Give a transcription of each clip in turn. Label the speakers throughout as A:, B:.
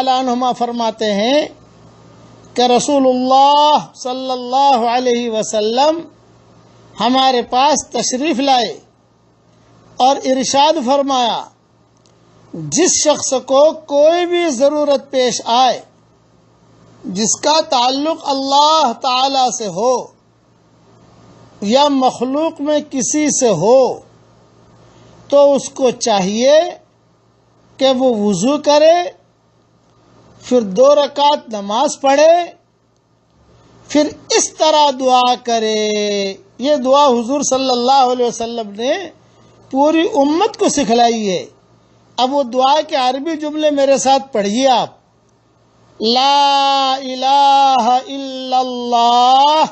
A: تعالیٰ عنہما فرماتے ہیں کہ رسول اللہ صلی اللہ علیہ وسلم ہمارے پاس تشریف لائے اور ارشاد فرمایا، جس شخص کو کوئی بھی ضرورت پیش آئے جس کا تعلق اللہ تعالی سے ہو یا مخلوق میں کسی سے ہو، تو اس کو چاہیے کہ وہ وضو کرے، پھر 2 رکعت نماز پڑھے، پھر اس طرح دعا کرے۔ یہ دعا حضور صلی اللہ علیہ وسلم نے پوری امت کو سکھلائی ہے۔ اب وہ دعا کے عربی جملے میرے ساتھ پڑھیے آپ۔ لا الہ الا اللہ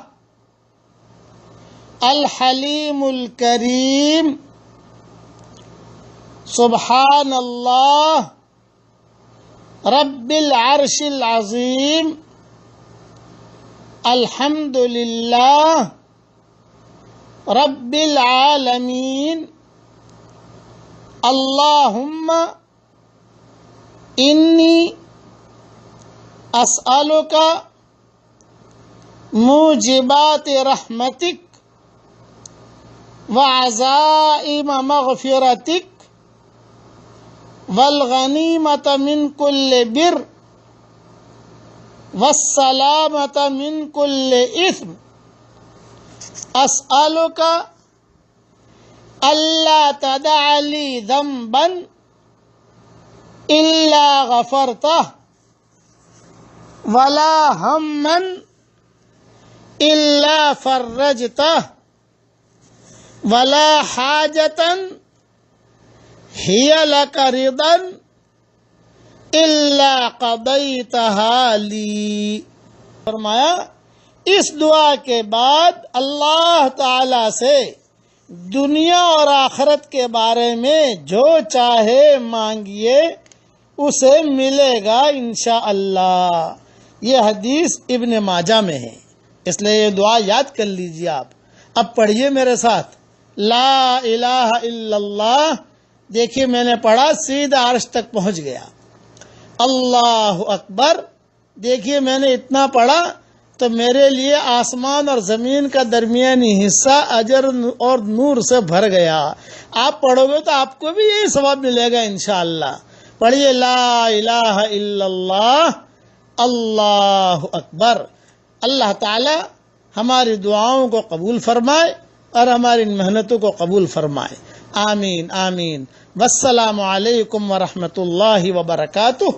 A: الحلیم الکریم سبحان اللہ رب العرش العظیم الحمد للہ رب العالمین اللہم انی اسألک موجبات رحمتک وعزائم مغفرتک والغنیمت من کل بر والسلامت من کل اثم اسألک اللہ تدع لی ذنبا الا غفرتہ ولا ہما الا فرجتہ ولا حاجتا ہی لک رضا الا قضیتہا لی۔ فرمایا اس دعا کے بعد اللہ تعالی سے دنیا اور آخرت کے بارے میں جو چاہے مانگیے اسے ملے گا انشاءاللہ۔ یہ حدیث ابن ماجہ میں ہے، اس لیے یہ دعا یاد کر لیجیے آپ۔ اب پڑھیے میرے ساتھ، لا الہ الا اللہ۔ دیکھیے میں نے پڑھا سیدھا عرش تک پہنچ گیا۔ اللہ اکبر، دیکھیے میں نے اتنا پڑھا تو میرے لیے آسمان اور زمین کا درمیانی حصہ اجر اور نور سے بھر گیا۔ آپ پڑھو گے تو آپ کو بھی یہی ثواب ملے گا انشاءاللہ۔ پڑھیے لا الہ الا اللہ اللہ اکبر۔ اللہ تعالی ہماری دعاؤں کو قبول فرمائے اور ہماری محنتوں کو قبول فرمائے، آمین آمین۔ والسلام علیکم ورحمۃ اللہ وبرکاتہ۔